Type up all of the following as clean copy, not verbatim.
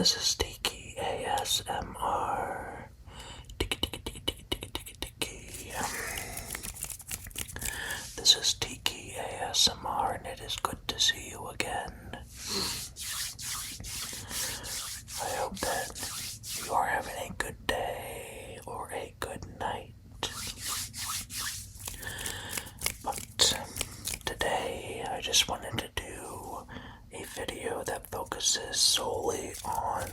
This is Tiki ASMR. Tiki, tiki, tiki, tiki, tiki, tiki, tiki. This is Tiki ASMR, and it is good to see you again. I hope that you are having a good day or a good night. But today I just wanted to do a video that focuses solely on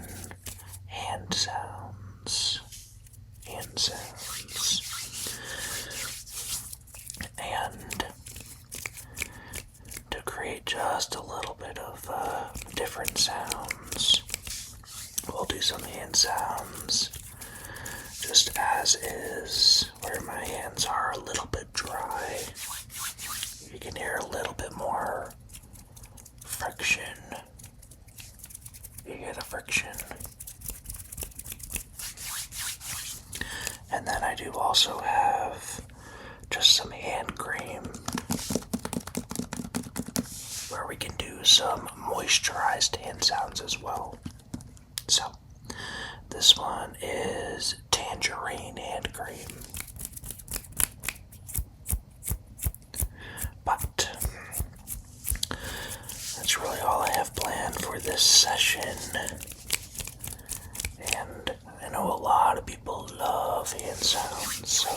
hand sounds. Hand sounds. And to create just a little bit of different sounds, we'll do some hand sounds just as is, where my hands are a little bit dry. You can hear a little bit more friction. You hear the friction. And then I do also have just some hand cream where we can do some moisturized hand sounds as well. So, this one is tangerine hand cream. But that's really all I have planned for this session. And I know a lot of people love hand sounds, so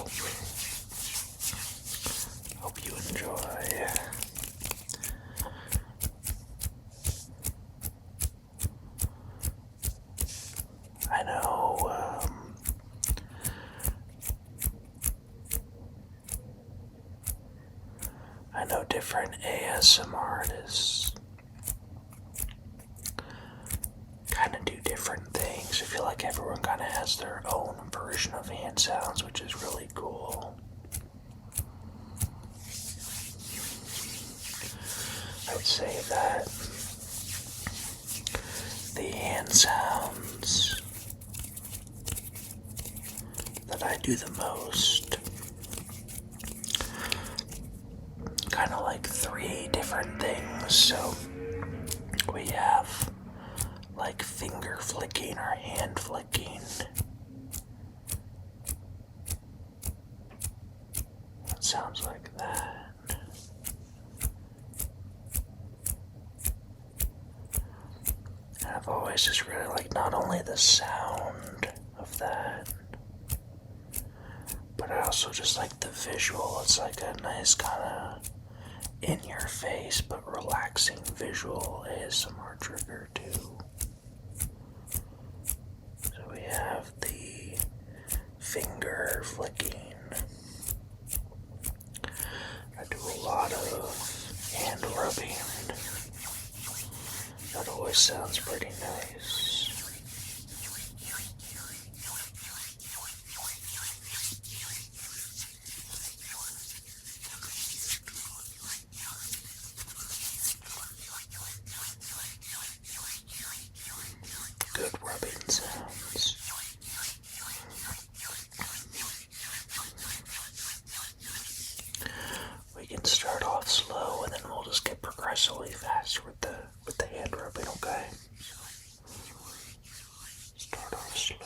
hope you enjoy. I know different ASMR artists kind of do different things. I feel like everyone kind of has their own version of hand sounds, which is really cool. I would say that the hand sounds that I do the most, kind of like three different things. So we have like finger flicking or hand flicking. That sounds like that. And I've always just really liked not only the sound of that, but I also just like the visual. It's like a nice kind of in your face but relaxing visual ASMR trigger too. So we have the finger flicking. I do a lot of hand rubbing. That always sounds pretty nice. Good rubbing sounds. We can start off slow and then we'll just get progressively faster with the hand rubbing, okay? Start off slow.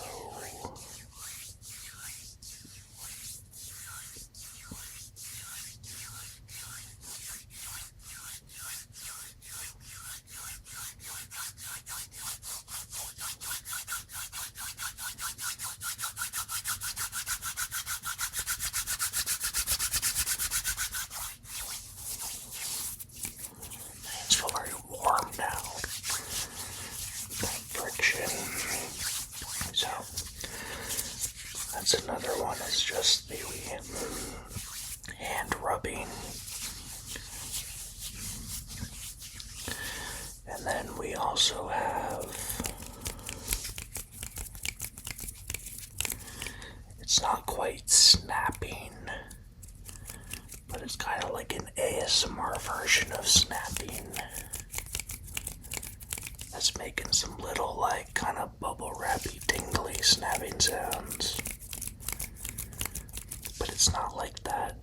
Hands feel very warm now. Friction. So that's another one. Is just the hand rubbing. And then we also have, it's not quite snapping, but it's kind of like an ASMR version of snapping. That's making some little like kind of bubble wrappy tingly snapping sounds. But it's not like that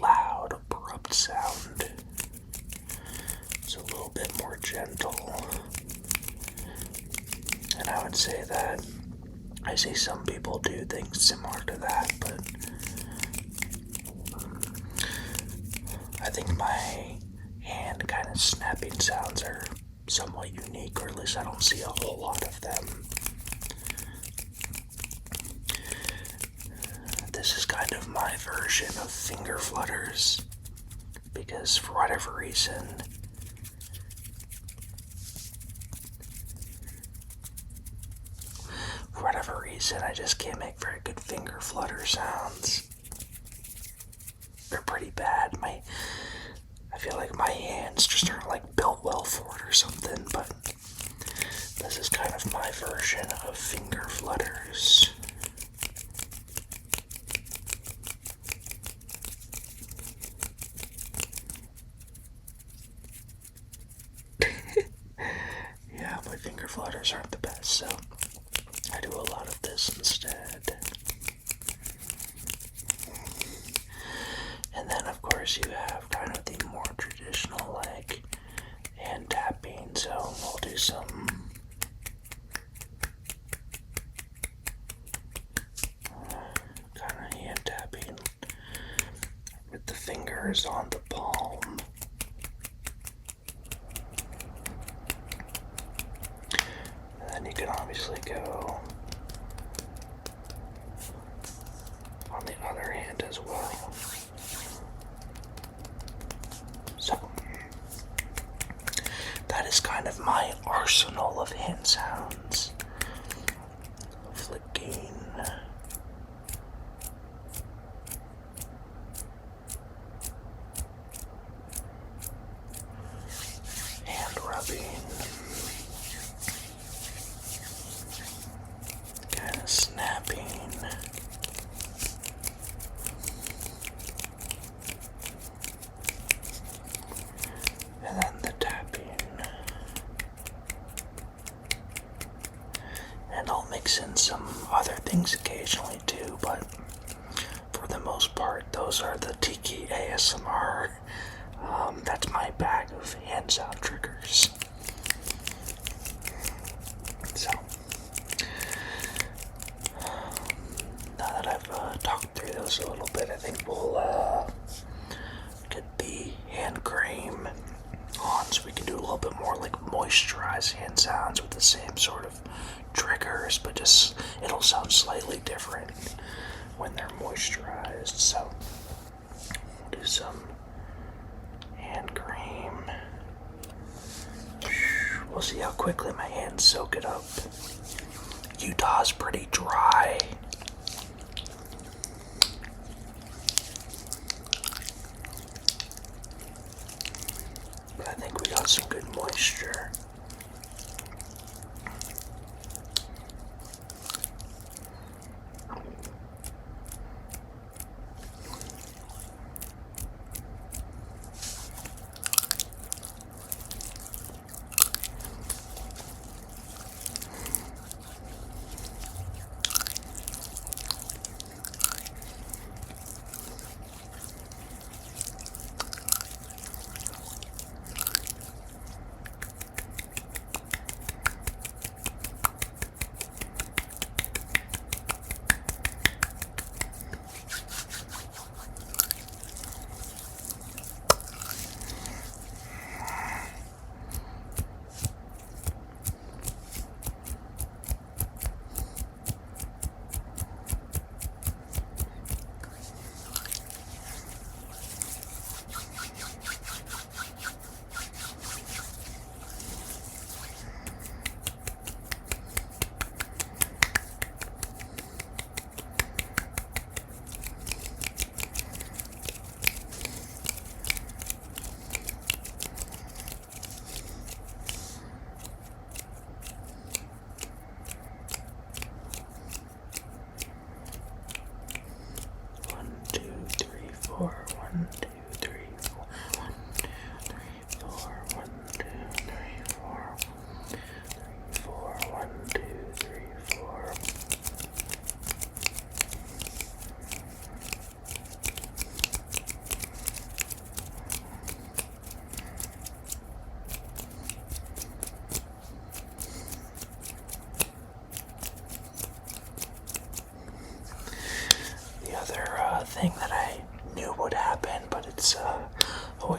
loud abrupt sound. It's a little bit more gentle. And I would say that I see some people do things similar to that, but I think my hand kind of snapping sounds are somewhat unique, or at least I don't see a whole lot of them. This is kind of my version of finger flutters, because for whatever reason, I just can't make very good finger flutter sounds. They're pretty bad. I feel like my hands just aren't like built well for it or something, but this is kind of my version of finger flutters. Yeah, my finger flutters aren't the best, so I do a lot of this instead. And then, of course, you have kind of the more traditional, like, hand tapping, so we'll do some kind of hand tapping with the fingers on the palm. And then you can obviously go on the other hand as well. So, that is kind of my arsenal of hand sounds. Flicking, hand rubbing, kind of snapping, and then the tapping. And I'll mix in some other things occasionally too, but for the most part, those are the Tiki ASMR. That's my bag of hand sound triggers. So, now that I've talked through those a little bit, I think we'll get the hand cream on so we can do a little bit more like moisturized hand sounds with the same sort of triggers, but just it'll sound slightly different when they're moisturized. So we'll do some hand cream. We'll see how quickly my hands soak it up. Utah's pretty dry. But I think we got some good moisture.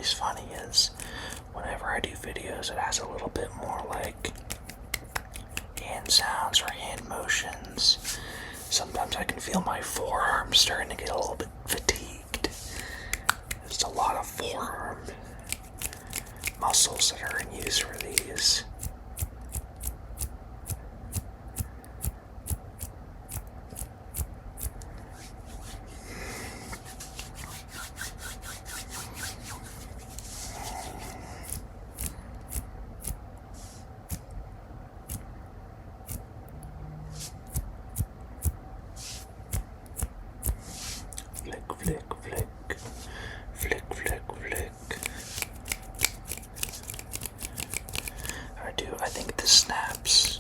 always funny is whenever I do videos, it has a little bit more like hand sounds or hand motions. Sometimes I can feel my forearms starting to get a little bit fatigued. There's a lot of forearm muscles that are in use for these. Flick, flick, flick. Flick, flick, flick. I think the snaps,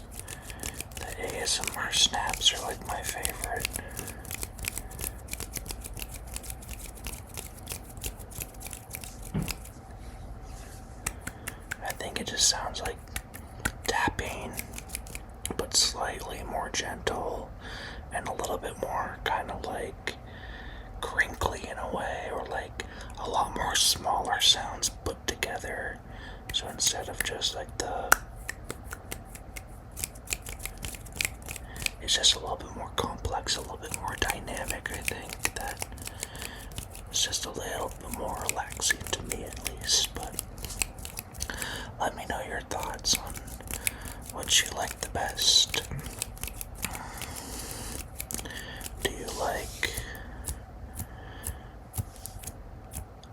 the ASMR snaps are like my favorite. I think it just sounds like tapping, but slightly more gentle and a little bit more kind of like crinkly in a way, or like a lot more smaller sounds put together. So instead of just like it's just a little bit more complex, a little bit more dynamic. I think that it's just a little bit more relaxing to me at least. But let me know your thoughts on what you like the best. Do you like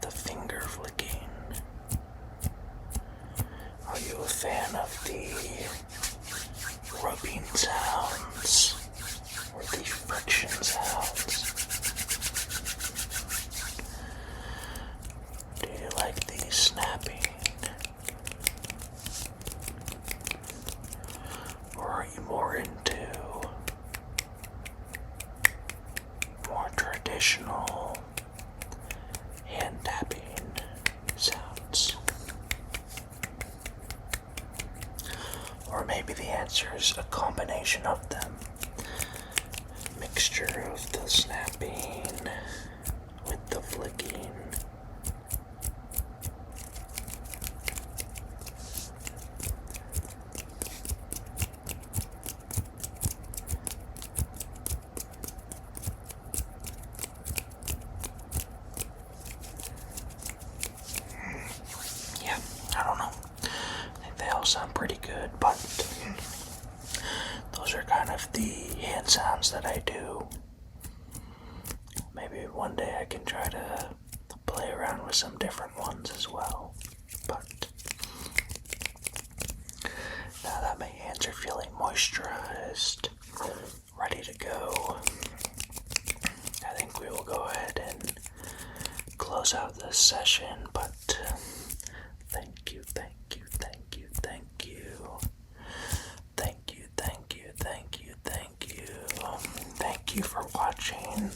the finger flicking? Are you a fan of the rubbing sounds or the friction sounds? Do you like the snapping? Or are you more into more traditional hand tapping sounds? Or maybe the answer is a combination of them. Mixture of the snapping with the flicking. Yeah, I don't know. I think they all sound pretty good, but those are kind of the hand sounds that I do. Maybe one day I can try to play around with some different ones as well. But now that my hands are feeling moisturized, ready to go, I think we will go ahead and close out this session. But thank you, thank you, thank you, thank you. Thank you, thank you, thank you, thank you. Thank you for watching.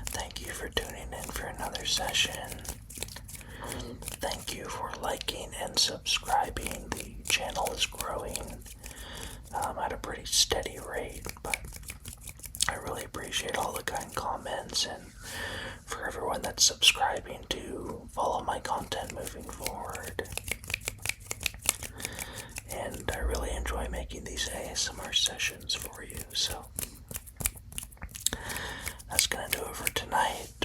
Thank you for tuning in for another session. Thank you for liking and subscribing. The channel is growing at a pretty steady rate, but I really appreciate all the kind comments and for everyone that's subscribing to follow my content moving forward. And I really enjoy making these ASMR sessions for you, so that's gonna do it for tonight.